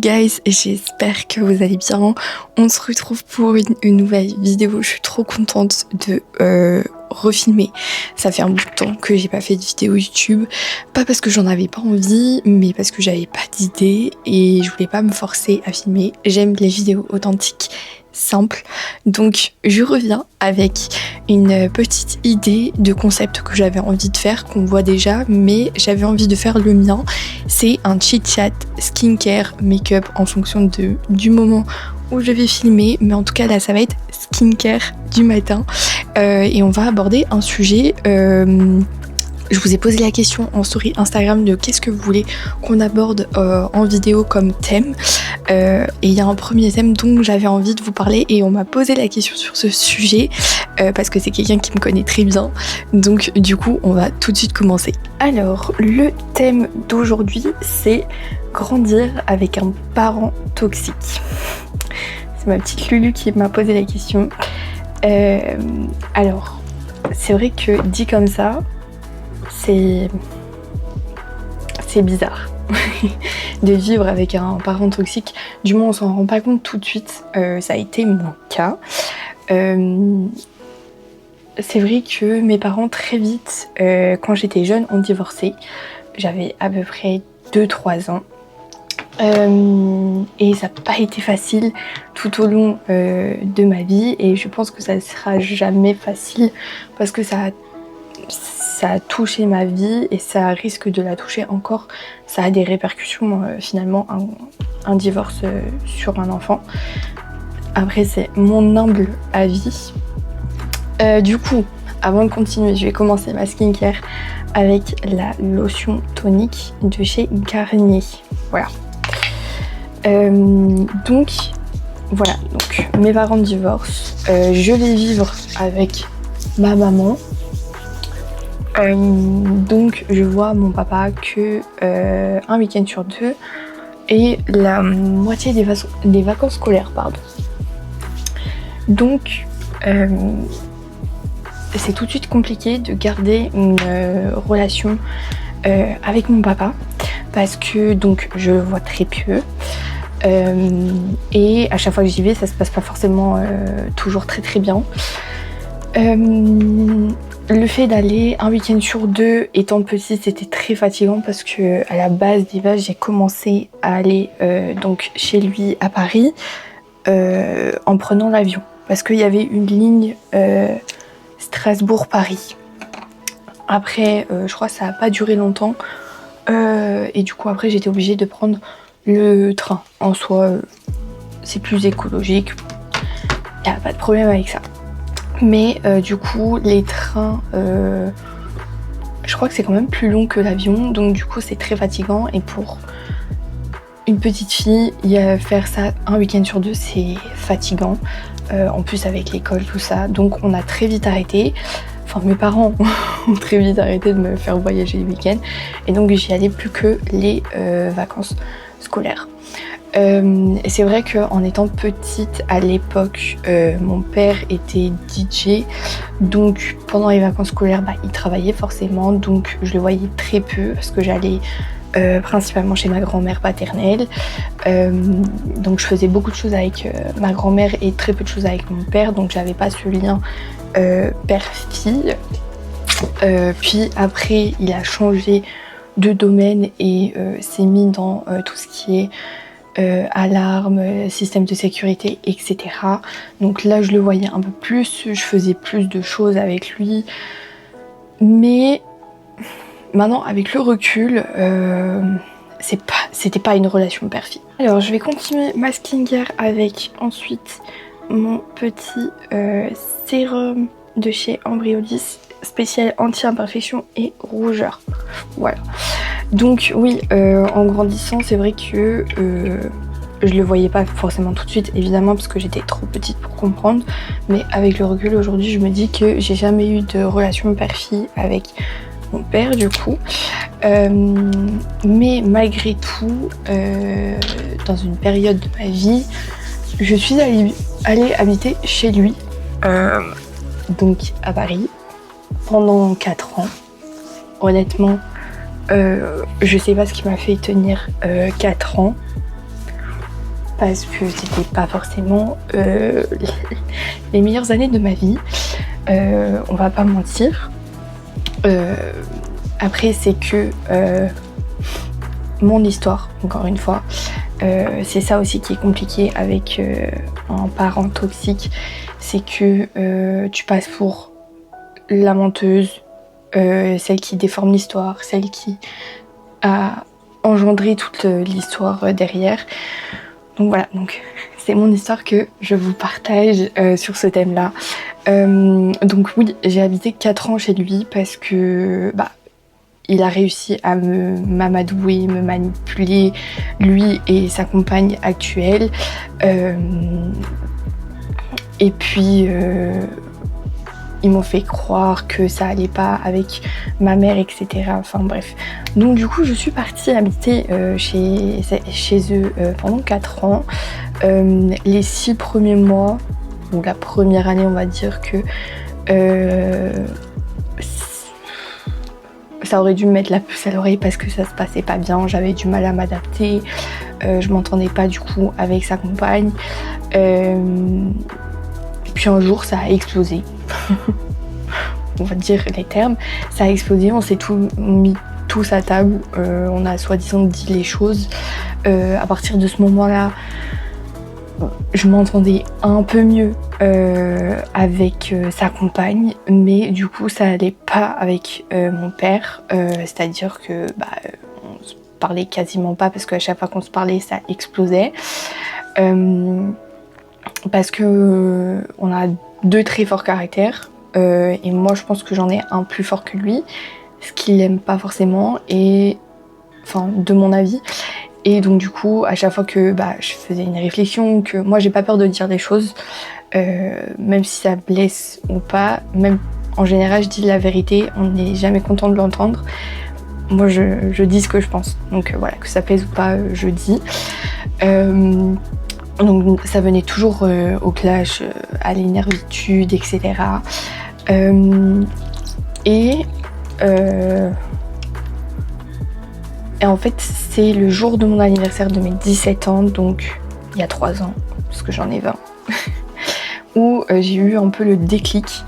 guys, j'espère que vous allez bien. On se retrouve pour une nouvelle vidéo. Je suis trop contente de refilmer. Ça fait un bout de temps que j'ai pas fait de vidéo YouTube. Pas parce que j'en avais pas envie, mais parce que j'avais pas d'idée et je voulais pas me forcer à filmer. J'aime les vidéos authentiques, simples. Donc je reviens avec une petite idée de concept que j'avais envie de faire, qu'on voit déjà, mais j'avais envie de faire le mien. C'est un chit-chat skincare, make-up en fonction du moment où je vais filmer, mais en tout cas là ça va être skincare du matin et on va aborder un sujet. Je vous ai posé la question en story Instagram de qu'est-ce que vous voulez qu'on aborde en vidéo comme thème. Et il y a un premier thème dont j'avais envie de vous parler et on m'a posé la question sur ce sujet parce que c'est quelqu'un qui me connaît très bien. Donc du coup on va tout de suite commencer. Alors le thème d'aujourd'hui c'est grandir avec un parent toxique. C'est ma petite Lulu qui m'a posé la question. Alors c'est vrai que dit comme ça c'est bizarre de vivre avec un parent toxique. Du moins on s'en rend pas compte tout de suite. Ça a été mon cas. C'est vrai que mes parents très vite quand j'étais jeune ont divorcé. J'avais à peu près 2-3 ans. Et ça n'a pas été facile tout au long de ma vie et je pense que ça ne sera jamais facile parce que ça a touché ma vie et ça risque de la toucher encore. Ça a des répercussions finalement, un divorce sur un enfant. Après c'est mon humble avis. Du coup, avant de continuer, je vais commencer ma skincare avec la lotion tonique de chez Garnier. Voilà. Donc voilà, donc mes parents divorcent. Je vais vivre avec ma maman. Donc je vois mon papa que un week-end sur 2 et la moitié des vacances scolaires, pardon. Donc c'est tout de suite compliqué de garder une relation avec mon papa parce que donc je le vois très peu et à chaque fois que j'y vais ça se passe pas forcément toujours très très bien. Le fait d'aller un week-end sur 2 étant petite c'était très fatigant parce que à la base des bases j'ai commencé à aller donc chez lui à Paris en prenant l'avion parce qu'il y avait une ligne Strasbourg-Paris. Après je crois que ça n'a pas duré longtemps et du coup après j'étais obligée de prendre le train. En soi c'est plus écologique, il n'y a pas de problème avec ça. Mais du coup les trains je crois que c'est quand même plus long que l'avion, donc du coup c'est très fatigant et pour une petite fille faire ça un week-end sur 2 c'est fatigant, en plus avec l'école tout ça, donc on a très vite arrêté. Enfin mes parents ont très vite arrêté de me faire voyager les week-ends et donc j'y allais plus que les vacances scolaires. Et c'est vrai qu'en étant petite à l'époque, mon père était DJ, donc pendant les vacances scolaires, il travaillait forcément, donc je le voyais très peu parce que j'allais principalement chez ma grand-mère paternelle. Donc je faisais beaucoup de choses avec ma grand-mère et très peu de choses avec mon père, donc j'avais pas ce lien père-fille. Puis après, il a changé de domaine et s'est mis dans tout ce qui est alarme, système de sécurité, etc. Donc là je le voyais un peu plus, je faisais plus de choses avec lui. Mais maintenant avec le recul, c'était pas une relation père-fille. Alors je vais continuer ma skincare avec ensuite mon petit sérum de chez Embryolisse spécial anti-imperfection et rougeur. Voilà. Donc oui, en grandissant, c'est vrai que je le voyais pas forcément tout de suite, évidemment, parce que j'étais trop petite pour comprendre. Mais avec le recul, aujourd'hui, je me dis que j'ai jamais eu de relation père-fille avec mon père, du coup. Mais malgré tout, dans une période de ma vie, je suis allée habiter chez lui, donc à Paris, pendant 4 ans. Honnêtement, je sais pas ce qui m'a fait tenir 4 ans. parce que c'était pas forcément les meilleures années de ma vie. On va pas mentir. Après, c'est que mon histoire, encore une fois. C'est ça aussi qui est compliqué avec un parent toxique, c'est que tu passes pour la menteuse, celle qui déforme l'histoire, celle qui a engendré toute l'histoire derrière. Donc voilà, donc c'est mon histoire que je vous partage sur ce thème-là. Donc oui, j'ai habité 4 ans chez lui parce que il a réussi à m'amadouer, me manipuler, lui et sa compagne actuelle. Et puis, ils m'ont fait croire que ça allait pas avec ma mère, etc. Enfin bref. Donc du coup, je suis partie habiter chez eux pendant 4 ans. Les 6 premiers mois, ou la première année, on va dire que ça aurait dû me mettre la puce à l'oreille parce que ça se passait pas bien, j'avais du mal à m'adapter, je m'entendais pas du coup avec sa compagne. Puis un jour ça a explosé. On va dire les termes, ça a explosé, on s'est mis tous à table, on a soi-disant dit les choses. À partir de ce moment-là, je m'entendais un peu mieux avec sa compagne, mais du coup ça allait pas avec mon père, c'est-à-dire que on se parlait quasiment pas parce qu'à chaque fois qu'on se parlait ça explosait, parce que on a 2 très forts caractères, et moi je pense que j'en ai un plus fort que lui, ce qu'il aime pas forcément, et enfin de mon avis. Et donc du coup, à chaque fois que je faisais une réflexion, que moi j'ai pas peur de dire des choses, même si ça blesse ou pas, même en général je dis la vérité, on n'est jamais content de l'entendre. Moi je dis ce que je pense, donc voilà, que ça plaise ou pas, je dis. Donc ça venait toujours au clash, à l'énervitude, etc. Et en fait, c'est le jour de mon anniversaire de mes 17 ans, donc il y a 3 ans, parce que j'en ai 20, où j'ai eu un peu le déclic.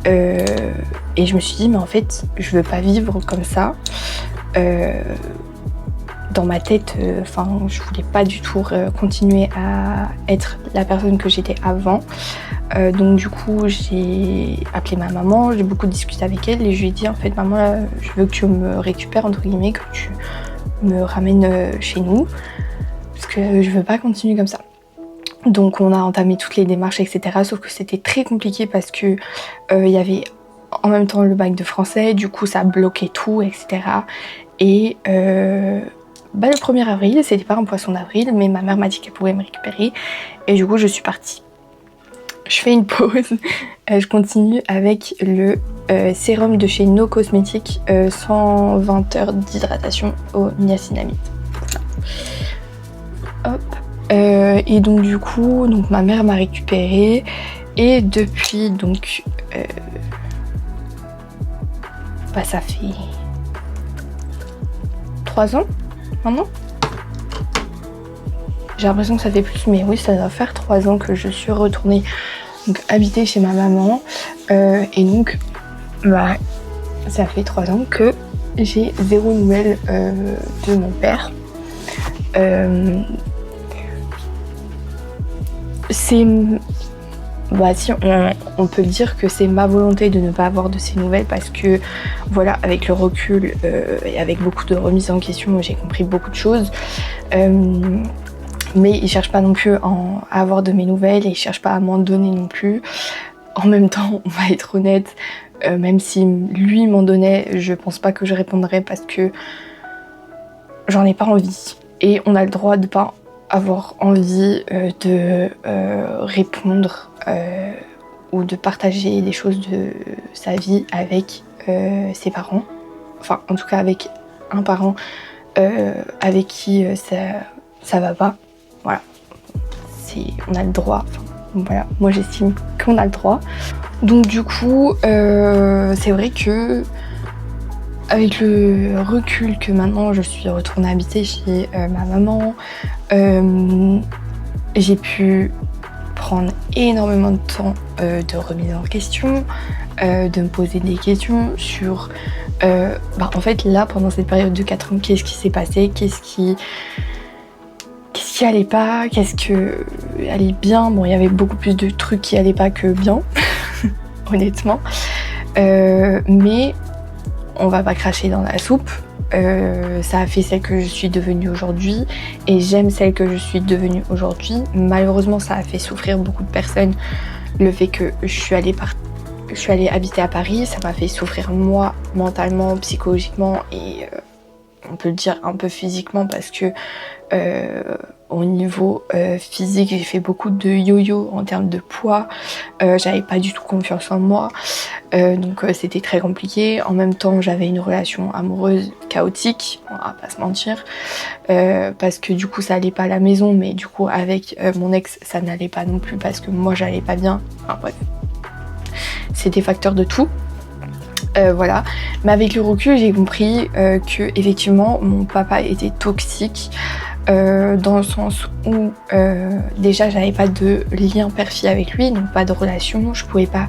Et je me suis dit, mais en fait, je veux pas vivre comme ça. Dans ma tête, je voulais pas du tout continuer à être la personne que j'étais avant. Donc du coup, j'ai appelé ma maman, j'ai beaucoup discuté avec elle et je lui ai dit, en fait, maman, là, je veux que tu me récupères, entre guillemets, que tu me ramènes chez nous, parce que je veux pas continuer comme ça. Donc on a entamé toutes les démarches, etc. Sauf que c'était très compliqué parce que il y avait en même temps le bac de français, du coup ça bloquait tout, etc. Et le 1er avril, c'était pas un poisson d'avril, mais ma mère m'a dit qu'elle pouvait me récupérer. Et du coup je suis partie. Je fais une pause, je continue avec le sérum de chez No Cosmetics, 120 heures d'hydratation au niacinamide. Voilà. Hop. Et donc du coup, ma mère m'a récupérée et depuis donc ça fait 3 ans maintenant. J'ai l'impression que ça fait plus, mais oui, ça doit faire 3 ans que je suis retournée habiter chez ma maman. Et donc, ça fait 3 ans que j'ai 0 nouvelles de mon père. Si on peut dire que c'est ma volonté de ne pas avoir de ces nouvelles parce que voilà, avec le recul et avec beaucoup de remises en question, j'ai compris beaucoup de choses. Mais il cherche pas non plus à avoir de mes nouvelles et il cherche pas à m'en donner non plus. En même temps, on va être honnête, même si lui m'en donnait, je pense pas que je répondrais parce que j'en ai pas envie. Et on a le droit de pas avoir envie de répondre ou de partager des choses de sa vie avec ses parents. Enfin, en tout cas avec un parent avec qui ça va pas. Voilà, on a le droit. Voilà, moi j'estime qu'on a le droit. Donc du coup, c'est vrai que avec le recul que maintenant je suis retournée habiter chez ma maman, j'ai pu prendre énormément de temps de remise en question, de me poser des questions sur en fait là pendant cette période de 4 ans, qu'est-ce qui s'est passé, qu'est-ce qui allait pas, qu'est-ce que allait bien. Bon, il y avait beaucoup plus de trucs qui allaient pas que bien honnêtement, mais on va pas cracher dans la soupe. Ça a fait celle que je suis devenue aujourd'hui et j'aime celle que je suis devenue aujourd'hui. Malheureusement, ça a fait souffrir beaucoup de personnes. Le fait que je suis allée habiter à Paris, ça m'a fait souffrir moi, mentalement, psychologiquement et on peut le dire un peu physiquement parce que au niveau physique, j'ai fait beaucoup de yo-yo en termes de poids. J'avais pas du tout confiance en moi, donc c'était très compliqué. En même temps, j'avais une relation amoureuse chaotique, on va pas se mentir, parce que du coup ça allait pas à la maison, mais du coup avec mon ex ça n'allait pas non plus parce que moi j'allais pas bien. Enfin bref, c'est des facteurs de tout. Voilà, mais avec le recul, j'ai compris que effectivement mon papa était toxique. Dans le sens où déjà j'avais pas de lien père-fille avec lui, donc pas de relation, je pouvais pas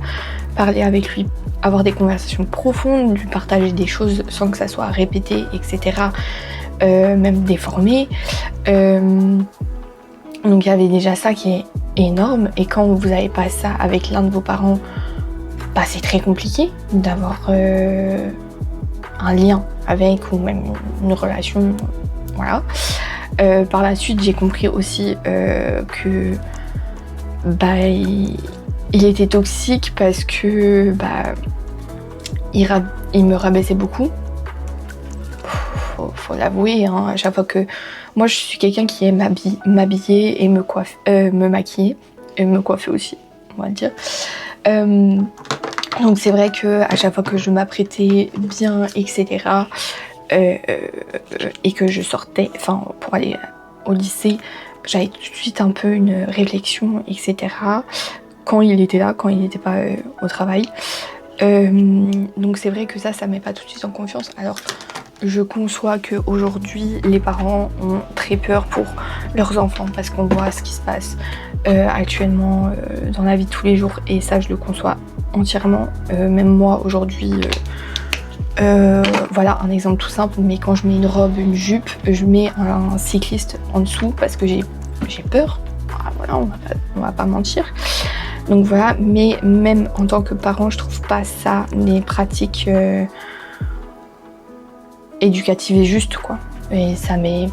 parler avec lui, avoir des conversations profondes, lui partager des choses sans que ça soit répété, etc. Même déformé. Donc il y avait déjà ça qui est énorme, et quand vous avez pas ça avec l'un de vos parents, bah c'est très compliqué d'avoir un lien avec ou même une relation, voilà. Par la suite, j'ai compris aussi que il était toxique parce que il me rabaissait beaucoup. Faut l'avouer, hein, à chaque fois que moi je suis quelqu'un qui aime m'habiller et me maquiller et me coiffer aussi, on va dire. Donc c'est vrai que à chaque fois que je m'apprêtais bien, etc. Et que je sortais, pour aller au lycée, j'avais tout de suite un peu une réflexion, etc. Quand il était là, quand il n'était pas au travail. Donc c'est vrai que ça met pas tout de suite en confiance. Alors je conçois qu'aujourd'hui les parents ont très peur pour leurs enfants parce qu'on voit ce qui se passe actuellement dans la vie de tous les jours, et ça je le conçois entièrement. Même moi aujourd'hui, voilà un exemple tout simple, mais quand je mets une robe, une jupe, je mets un cycliste en dessous parce que j'ai peur. Ah, voilà, on va pas mentir. Donc voilà, mais même en tant que parent, je trouve pas ça des pratiques éducatives et justes, quoi. Et ça met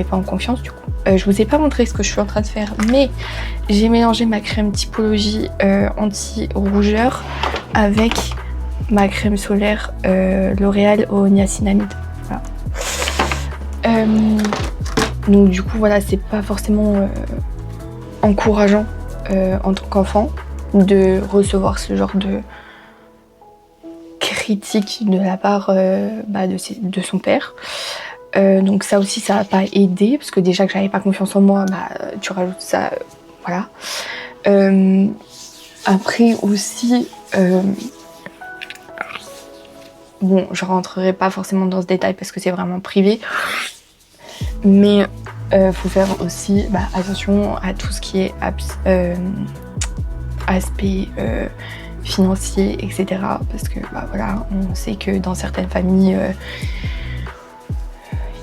pas en confiance du coup. Je vous ai pas montré ce que je suis en train de faire, mais j'ai mélangé ma crème typologie anti-rougeur avec ma crème solaire L'Oréal au niacinamide. Voilà. Donc du coup voilà, c'est pas forcément encourageant en tant qu'enfant de recevoir ce genre de critique de la part de son père. Donc ça aussi, ça n'a pas aidé, parce que déjà que j'avais pas confiance en moi, tu rajoutes ça, voilà. Après aussi, bon, je rentrerai pas forcément dans ce détail parce que c'est vraiment privé, mais faut faire aussi attention à tout ce qui est aspect financier, etc. Parce que voilà, on sait que dans certaines familles,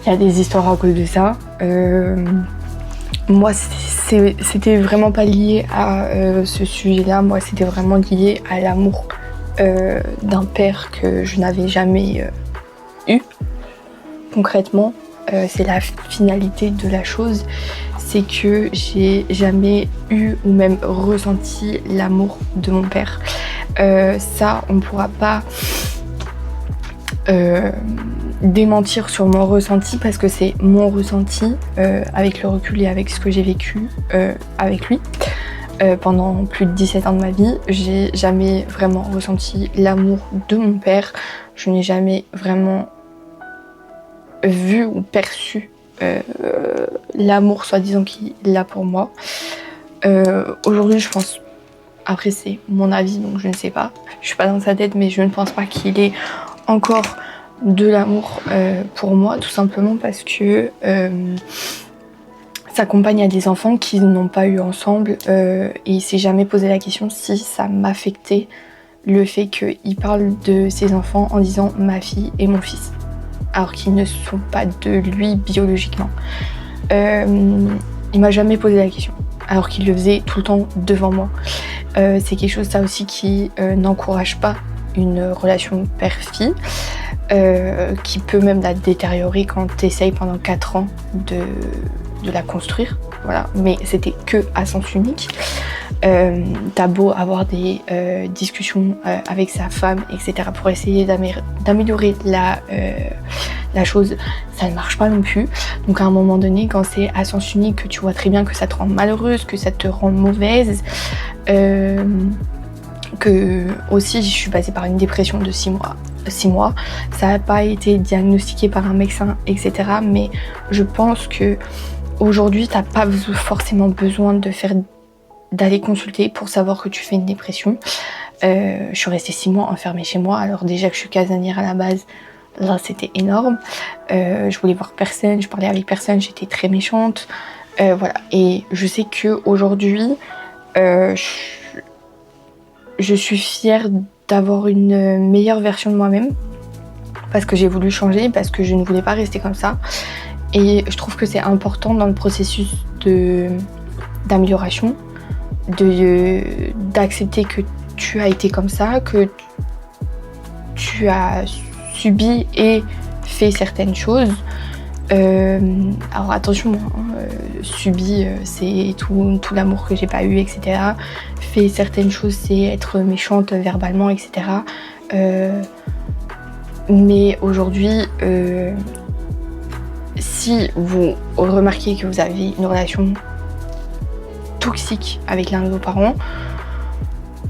il y a des histoires à cause de ça. Moi, c'était vraiment pas lié à ce sujet-là. Moi, c'était vraiment lié à l'amour d'un père que je n'avais jamais eu. Concrètement, c'est la finalité de la chose. C'est que j'ai jamais eu ou même ressenti l'amour de mon père. Ça, on pourra pas démentir sur mon ressenti parce que c'est mon ressenti avec le recul et avec ce que j'ai vécu avec lui. Pendant plus de 17 ans de ma vie, j'ai jamais vraiment ressenti l'amour de mon père. Je n'ai jamais vraiment vu ou perçu l'amour soi-disant qu'il a pour moi. Aujourd'hui, je pense, après c'est mon avis donc je ne sais pas, je suis pas dans sa tête, mais je ne pense pas qu'il ait encore de l'amour pour moi, tout simplement parce que sa compagne a des enfants qu'ils n'ont pas eu ensemble et il s'est jamais posé la question si ça m'affectait le fait qu'il parle de ses enfants en disant ma fille et mon fils, alors qu'ils ne sont pas de lui biologiquement. Il m'a jamais posé la question, alors qu'il le faisait tout le temps devant moi. C'est quelque chose ça aussi qui n'encourage pas une relation père-fille, qui peut même la détériorer quand tu essayes pendant 4 ans de la construire. Voilà. Mais c'était que à sens unique. T'as beau avoir des discussions avec sa femme, etc. pour essayer d'améliorer la chose, ça ne marche pas non plus. Donc à un moment donné, quand c'est à sens unique, que tu vois très bien que ça te rend malheureuse, que ça te rend mauvaise, que aussi je suis passée par une dépression de 6 mois. Ça n'a pas été diagnostiqué par un médecin, etc. Mais je pense que aujourd'hui, t'as pas forcément besoin d'aller consulter pour savoir que tu fais une dépression. Je suis restée 6 mois enfermée chez moi, alors déjà que je suis casanière à la base, là c'était énorme. Je voulais voir personne, je parlais avec personne, j'étais très méchante. Voilà. Et je sais qu'aujourd'hui, je suis fière d'avoir une meilleure version de moi-même parce que j'ai voulu changer, parce que je ne voulais pas rester comme ça. Et je trouve que c'est important dans le processus d'amélioration d'accepter que tu as été comme ça, que tu as subi et fait certaines choses. Alors attention, subi c'est tout l'amour que j'ai pas eu, etc. Fait certaines choses, c'est être méchante verbalement, etc. Mais aujourd'hui, si vous remarquez que vous avez une relation toxique avec l'un de vos parents,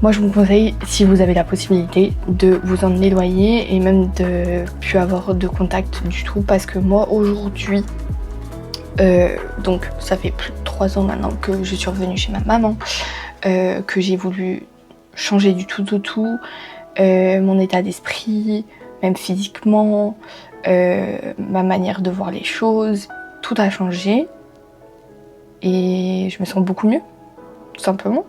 moi je vous conseille, si vous avez la possibilité, de vous en éloigner et même de plus avoir de contact du tout, parce que moi aujourd'hui, donc ça fait plus de 3 ans maintenant que je suis revenue chez ma maman, que j'ai voulu changer du tout au tout, mon état d'esprit, même physiquement, ma manière de voir les choses, tout a changé et je me sens beaucoup mieux, tout simplement.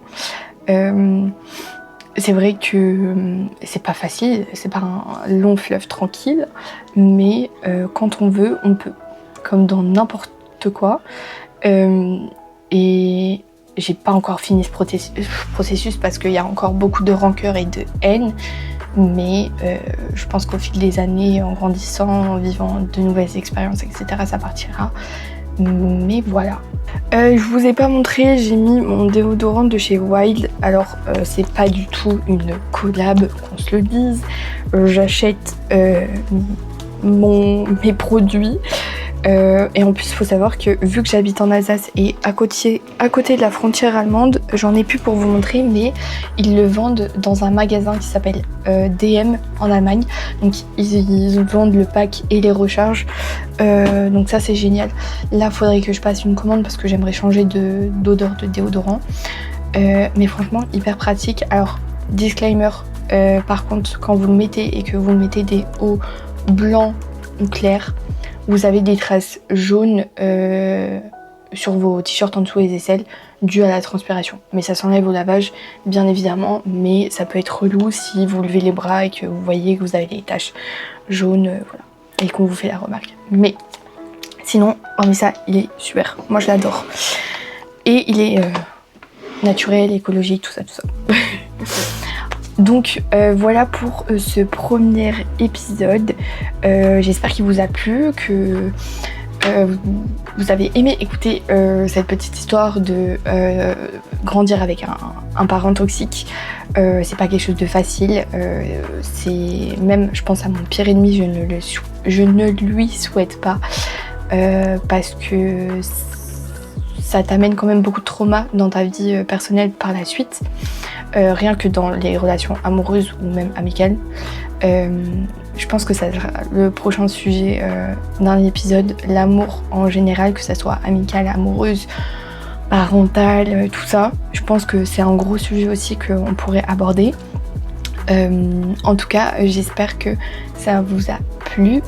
C'est vrai que c'est pas facile, c'est pas un long fleuve tranquille, mais quand on veut, on peut, comme dans n'importe quoi. Et j'ai pas encore fini ce processus parce qu'il y a encore beaucoup de rancœur et de haine, mais je pense qu'au fil des années, en grandissant, en vivant de nouvelles expériences, etc., ça partira. Mais voilà. Je vous ai pas montré, j'ai mis mon déodorant de chez Wild. Alors c'est pas du tout une collab, qu'on se le dise. J'achète mes produits. Et en plus, il faut savoir que vu que j'habite en Alsace et à côté de la frontière allemande, j'en ai plus pour vous montrer, mais ils le vendent dans un magasin qui s'appelle DM en Allemagne. Donc ils vendent le pack et les recharges. Donc ça c'est génial. Là, il faudrait que je passe une commande parce que j'aimerais changer d'odeur de déodorant. Mais franchement, hyper pratique. Alors, disclaimer, par contre, quand vous le mettez et que vous mettez des hauts blancs ou clairs, vous avez des traces jaunes sur vos t-shirts en dessous des aisselles dues à la transpiration. Mais ça s'enlève au lavage, bien évidemment, mais ça peut être relou si vous levez les bras et que vous voyez que vous avez des taches jaunes, voilà, et qu'on vous fait la remarque. Mais sinon, hormis ça, il est super. Moi, je l'adore. Et il est naturel, écologique, tout ça. Donc voilà pour ce premier épisode. J'espère qu'il vous a plu, que vous avez aimé écouter cette petite histoire de grandir avec un parent toxique. C'est pas quelque chose de facile. C'est même, je pense à mon pire ennemi, je ne lui souhaite pas parce que ça t'amène quand même beaucoup de trauma dans ta vie personnelle par la suite. Rien que dans les relations amoureuses ou même amicales. Je pense que ça sera le prochain sujet d'un épisode, l'amour en général, que ça soit amical, amoureuse, parentale, tout ça. Je pense que c'est un gros sujet aussi qu'on pourrait aborder. En tout cas, j'espère que ça vous a plu.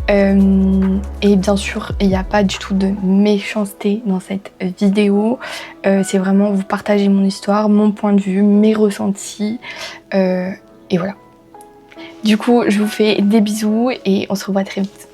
Et bien sûr, il n'y a pas du tout de méchanceté dans cette vidéo. C'est vraiment vous partager mon histoire, mon point de vue, mes ressentis. Et voilà. Du coup, je vous fais des bisous et on se revoit très vite.